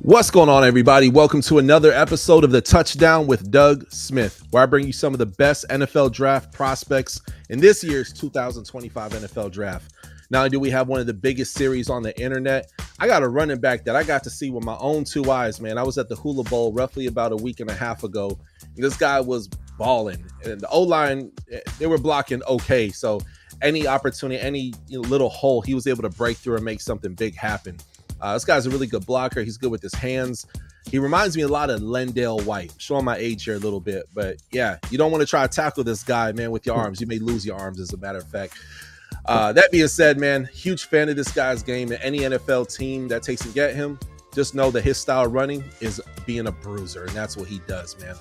What's going on, everybody? Welcome to another episode of the Touchdown with Doug Smith, where I bring you some of the best NFL draft prospects in this year's 2025 NFL draft. Not only do we have one of the biggest series on the internet, I got a running back that I got to see with my own two eyes, man. I was at the Hula Bowl roughly about a week and a half ago, and this guy was balling. And the O-line, they were blocking okay. So any opportunity, any little hole, he was able to break through and make something big happen. This guy's a really good blocker. He's good with his hands. He reminds me a lot of Lendale White. I'm showing my age here a little bit, but yeah, you don't want to try to tackle this guy, man, with your arms. You may lose your arms, as a matter of fact. That being said, man, huge fan of this guy's game. And any NFL team that takes and get him, just know that his style running is being a bruiser, and that's what he does, man.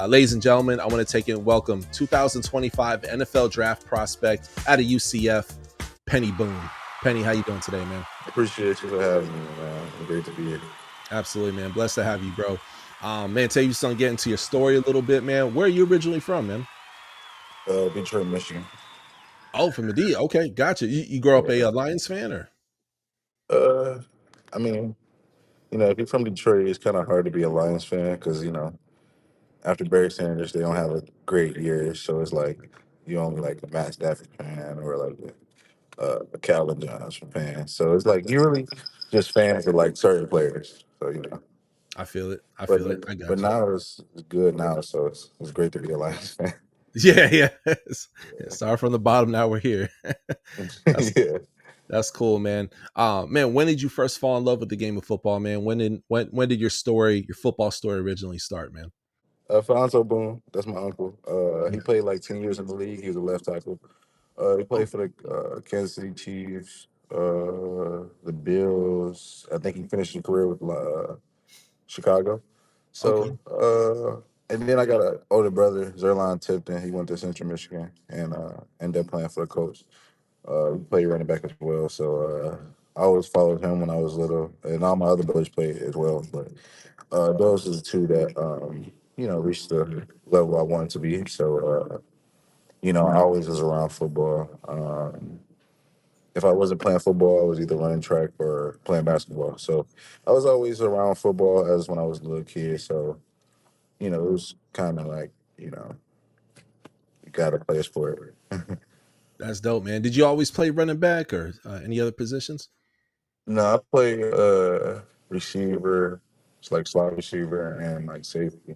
Ladies and gentlemen, I want to take and welcome 2025 NFL draft prospect out of UCF, Peny Boone. Peny, how you doing today, man? Appreciate you for having me, man. Great to be here. Absolutely, man. Blessed to have you, bro. Man, tell you something, get into your story a little bit, man. Where are you originally from, man? Detroit, Michigan. Oh, from Medea. Okay, gotcha. You grew up a Yeah. Lions fan, or? Uh, I mean, if you're from Detroit, it's kind of hard to be a Lions fan because after Barry Sanders, they don't have a great year, so it's like you only like a Matt Stafford fan or like a Calvin Johnson fan. So it's like you really just fans of like certain players. So. I feel it. I But feel it. I but got you. now it's good now, so it's great to be a Lions fan. Yeah, yeah. Start from the bottom. Now we're here. that's Yeah. that's cool, man. Man, when did you first fall in love with the game of football, man? When did your football story originally start, man? Alfonso Boone, that's my uncle. He played like 10 years in the league. He was a left tackle. He played Oh, for the Kansas City Chiefs, the Bills. I think he finished his career with Chicago. okay. And then I got an older brother, Zerline Tipton. He went to Central Michigan and ended up playing for the Colts. He played running back as well. So I always followed him when I was little, and all my other brothers played as well. But those are the two that reached the level I wanted to be. So I always was around football. If I wasn't playing football, I was either running track or playing basketball. So I was always around football as when I was a little kid. So it was kind of like you gotta play a sport. That's dope, man. Did you always play running back or any other positions? No, I play receiver. It's like slot receiver and like safety.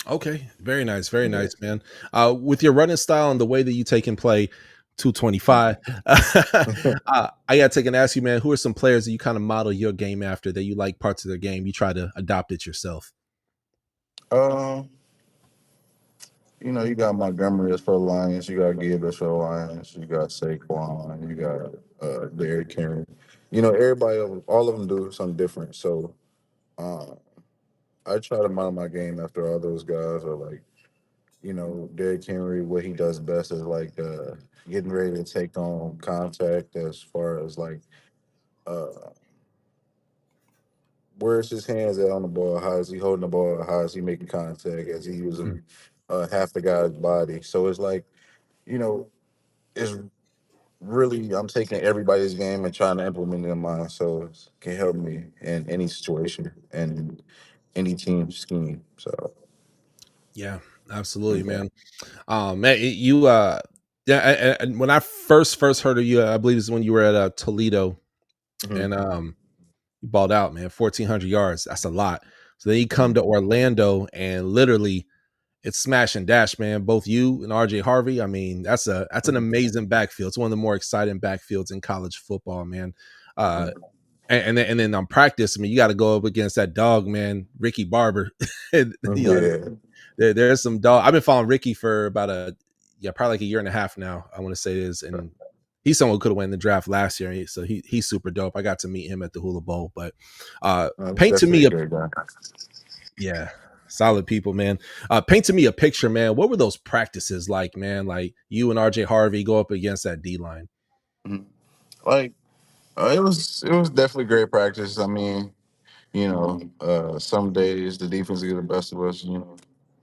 Okay, very Yeah. nice, man. With your running style and the way that you take and play 225, I gotta take and ask you, man, who are some players that you kind of model your game after that you like parts of their game? You try to adopt it yourself. Um, you got Montgomery as for the Lions, you got Gibb as for the Lions, you got Saquon, you got Derrick Henry. Everybody, all of them do something different. So uh, I try to model my game after all those guys. Or like, Derrick Henry, what he does best is like getting ready to take on contact as far as like uh, where's his hands at on the ball? How is he holding the ball? How is he making contact? As he Mm, using half the guy's body? So it's like, you know, it's really I'm taking everybody's game and trying to implement it in mine, so it can help me in any situation and any team scheme. So yeah, absolutely, yeah. man. Man, you yeah, and when I first heard of you, I believe is when you were at Toledo, Mhm. and you balled out, man. 1,400 yards. That's a lot. So then you come to Orlando, and literally it's smash and dash, man. Both you and RJ Harvey. I mean, that's an amazing backfield. It's one of the more exciting backfields in college football, man. Uh, Mhm. and then on practice, I mean, you got to go up against that dog, man, Ricky Barber. You know, Yeah. there's some dog. I've been following Ricky for about probably like a year and a half now. I want to say it is, and he's someone who could have won the draft last year. So he's super dope. I got to meet him at the Hula Bowl, but paint to Definitely me a a great guy. yeah, solid people, man. Paint to me a picture, man. What were those practices like, man? Like you and RJ Harvey go up against that D line. Mhm. Like it was definitely great practice. I mean, some days the defense get the best of us.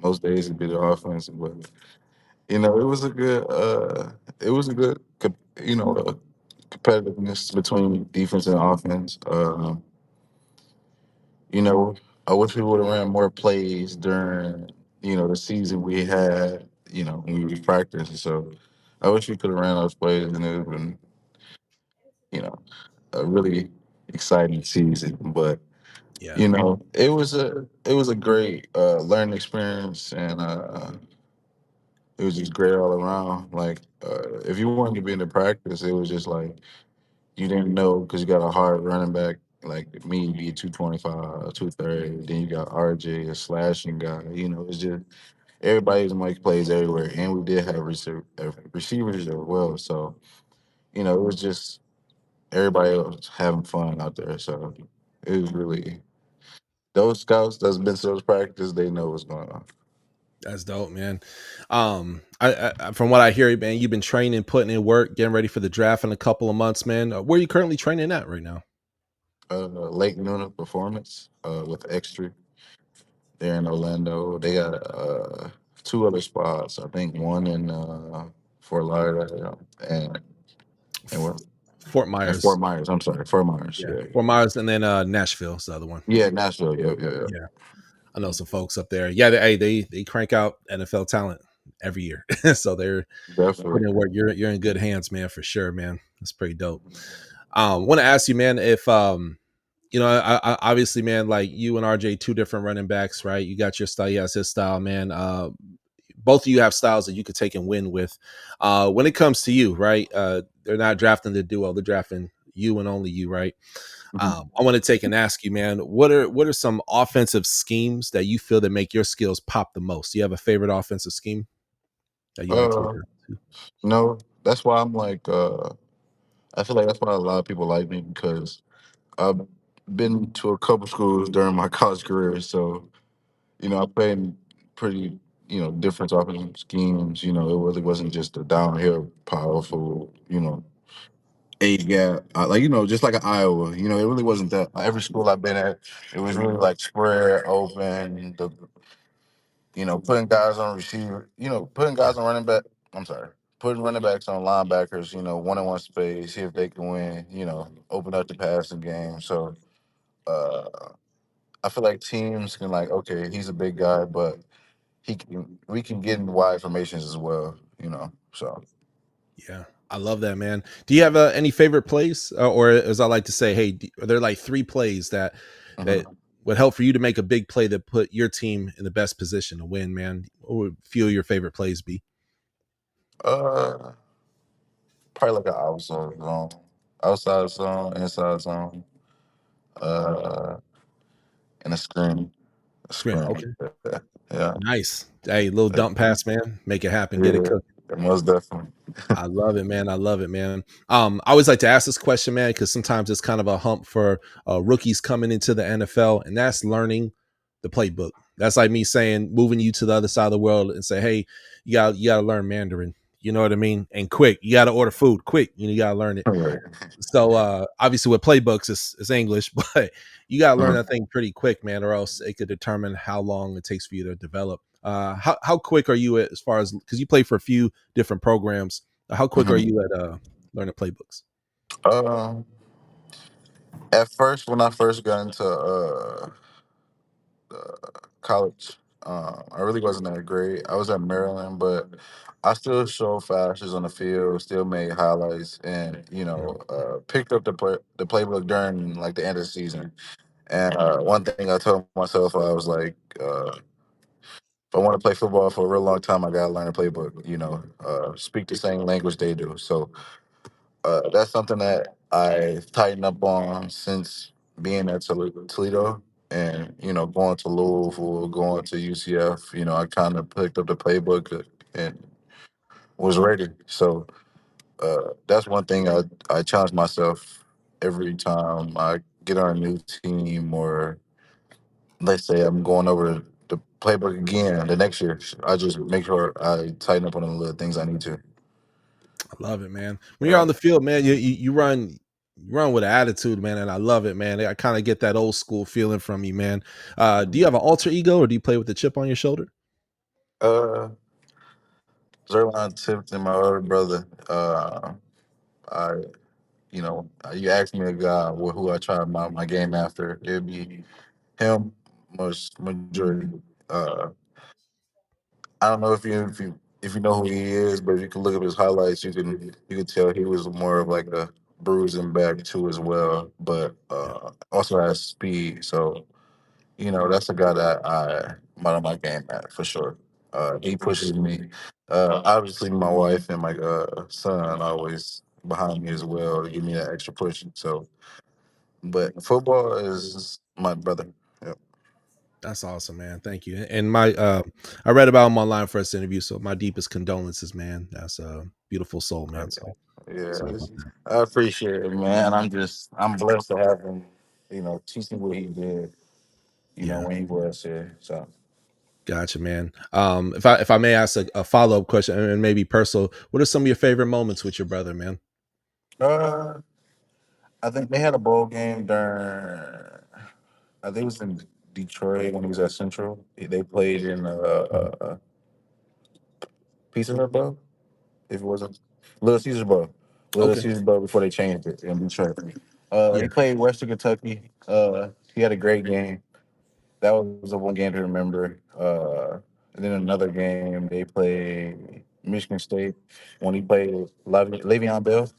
Most days it'd be the offense, but it was a good competitiveness between defense and offense. You know, I wish we would have ran more plays during, the season we had, when we was practicing. So I wish we could have ran those plays and it would have been, you know, a really exciting season. But, Yeah, it was a great learning experience and it was just great all around. Like if you wanted to be in the practice, it was just like you didn't know because you got a hard running back like me, be 225, 230. Then you got RJ, a slashing guy. It's just everybody's make plays everywhere, and we did have receivers as well. So it was just everybody was having fun out there. So it was really those scouts that's been to those practices, they know what's going on. that's dope, man. From what I hear, man, you've been training, putting in work, getting ready for the draft in a couple of months, man. Where are you currently training at right now? Lake Nuna Performance with Extra there in Orlando. They got two other spots. I think one in Fort Lauderdale and F- what Fort and Fort Myers. Myers. I'm sorry, Fort Myers. Yeah, Yeah, Fort Myers, and then Nashville is the other one. yeah, Nashville. Yeah, yeah, yeah. Yeah, I know some folks up there. Yeah, they crank out NFL talent every year, so they're Definitely. putting in work. You're in good hands, man, for sure, man. That's pretty dope. Want to ask you, man, if obviously, man, like you and RJ, two different running backs, right? You got your style, he has his style, man. Both of you have styles that you could take and win with. When it comes to you, right? They're not drafting the duo; they're drafting you and only you, right? Mhm. I want to take and ask you, man, what are some offensive schemes that you feel that make your skills pop the most? Do you have a favorite offensive scheme that you like to Uh, adapt to? no, that's why I'm like. I feel like that's why a lot of people like me because I've been to a couple schools during my college career, so I played in pretty, different offensive schemes. It really wasn't just a downhill, powerful, age gap. Like, just like an Iowa, it really wasn't that. Every school I've been at, it was really like spread open, putting guys on receiver, putting Yeah, guys on running back. I'm sorry. Putting running backs on linebackers, one on one space, see if they can win, open up the passing game. So uh, I feel like teams can like, okay, he's a big guy, but we can get in wide formations as well, So yeah. I love that, man. Do you have any favorite plays, or as I like to say, hey, are there like three plays that mhm. would help for you to make a big play that put your team in the best position to win, man? What would few of your favorite plays be? uh probably like an outside zone, inside zone, uh and a Scrim. screen. Okay. Yeah. Yeah. Nice. Hey, little dump pass, man. Make it happen. Get it Yeah. cooked. Most definitely. I love it, man. I love it, man. I always like to ask this question, man, because sometimes it's kind of a hump for rookies coming into the NFL, and that's learning the playbook. That's like me saying, moving you to the other side of the world and say, hey, you got to learn Mandarin. You know what I mean? And quick, you got to order food quick. You got to learn it. Right. So obviously with playbooks it's English, but you gotta learn that Mhm. thing pretty quick, man, or else it could determine how long it takes for you to develop. How quick are you as far as because you play for a few different programs? How quick are Mhm. you at learning playbooks? Um, at first, when I first got into college, I really wasn't that great. I was at Maryland, but I still showed flashes on the field, still made highlights, and Yeah, picked up the playbook during like the end of the season. And one thing I told myself, I was like, if I want to play football for a real long time, I gotta learn a playbook. Speak the same language they do. So that's something that I've tightened up on since being at Toledo and, going to Louisville, going to UCF. I kind of picked up the playbook and was ready. So that's one thing I challenge myself every time I get on a new team or let's say I'm going over the playbook again the next year. I just make sure I tighten up on the little things I need to. I love it, man. When you're Uh, on the field, man, you run with attitude, man, and I love it, man. I kind of get that old school feeling from you, man. Do you have an alter ego, or do you play with the chip on your shoulder? uh, Zerline Tipton, my older brother. I, you asked me a guy who I try my game after. It'd be him most majority. Uh, I don't know if you know who he is, but if you can look up his highlights, you can tell he was more of like a bruising back too as well, but Yeah. also has speed. So that's a guy that I model my game at for sure. He pushes me. Obviously, my wife and my son always behind me as well to give me that extra push. So, but football is my brother. Yep. That's awesome, man. Thank you. And my I read about him online for this interview, so my deepest condolences, man. That's a beautiful soul, man. So Yeah, sorry about that. I appreciate it, man. I'm blessed to have him, teach me what he did, Yeah. when he was here. So, Gotcha, man. If I may ask a follow up question and maybe personal, what are some of your favorite moments with your brother, man? uh, I think they had a bowl game during. I think it was in Detroit when he was at Central. They played in Mhm. Pizza Hut Bowl. If it wasn't Little Caesars Bowl, Little Okay. Caesars Bowl before they changed it in Detroit. Yeah. He played Western Kentucky. He had a great game. That was a one game to remember. And then another game they played Michigan State when he played Le'Veon Bell,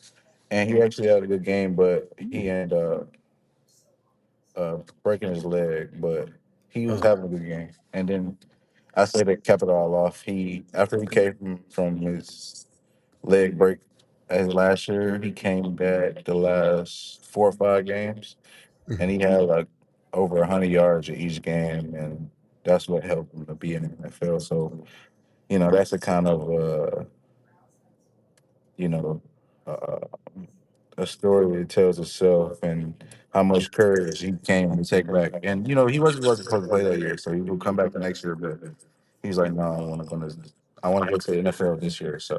and he actually had a good game, but he ended up breaking his leg. But he was Oh. having a good game. And then I say to cap it all off, he after he came from his leg break as last year, he came back the last 4 or 5 games, and Mhm. he had like over 100 yards in each game, and that's what helped him to be in the NFL. So that's a kind of you know uh, a story that tells itself, and how much courage he came to take back. And he wasn't supposed to play that year, so he would come back the next year, but he's like, no, I want to go to the NFL this year. So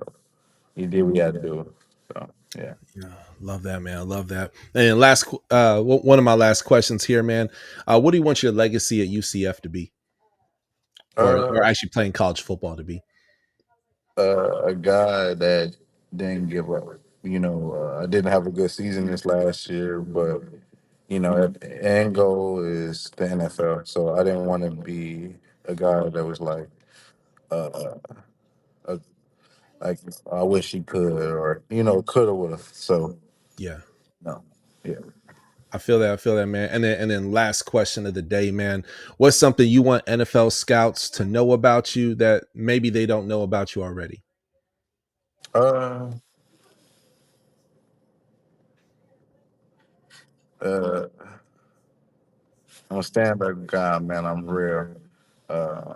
he did what he had to do. So yeah. Yeah, love that, man. I love that. And one of my last questions here, man. What do you want your legacy at UCF to be, or Uh, actually playing college football to be? a guy that didn't give up. I didn't have a good season this last year, but the end goal is the NFL. So I didn't want to be a guy that was uh, uh, like I wish he could, or coulda, woulda. So Yeah, no, yeah. I feel that. I feel that, man. And then last question of the day, man. What's something you want NFL scouts to know about you that maybe they don't know about you already? Uh, uh, I'm a stand-up guy, man. I'm real. Uh,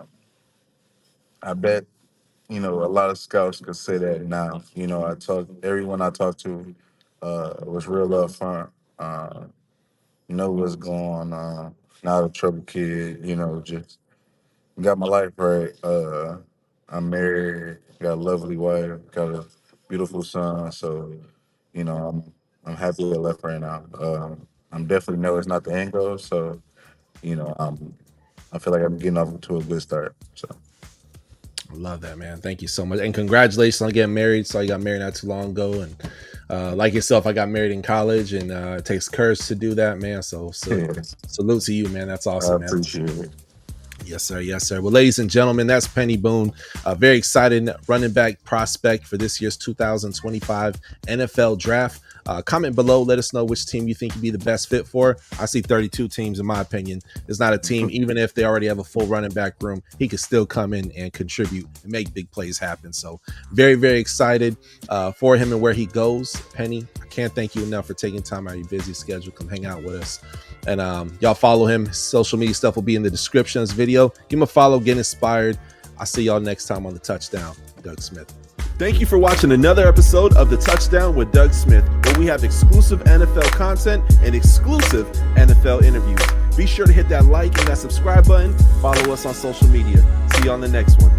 I bet a lot of scouts could say that now. Everyone I talk to was real upfront. Know what's going on. Not a trouble kid. Just got my life right. I'm married. Got a lovely wife. Got a beautiful son. So I'm happy I left right now. I'm definitely know it's not the end goal. So you know I'm I feel like I'm getting off to a good start. So. I love that, man. Thank you so much, and congratulations on getting married. So I got married not too long ago, and like yourself, I got married in college, and it takes courage to do that, man. So Yeah, salute to you, man. That's I awesome, man. appreciate it. Yes, sir. Yes, sir. Well, ladies and gentlemen, that's Peny Boone, a very excited running back prospect for this year's 2025 NFL draft. Comment below. Let us know which team you think you'd be the best fit for. I see 32 teams, in my opinion. It's not a team, even if they already have a full running back room, he could still come in and contribute and make big plays happen. So, very, very excited for him and where he goes. Penny, I can't thank you enough for taking time out of your busy schedule. Come hang out with us. And y'all follow him. His social media stuff will be in the description of this video. Give him a follow, get inspired. I'll see y'all next time on the Touchdown, Doug Smith. Thank you for watching another episode of the Touchdown with Doug Smith, where we have exclusive NFL content and exclusive NFL interviews. Be sure to hit that like and that subscribe button. Follow us on social media. See you on the next one.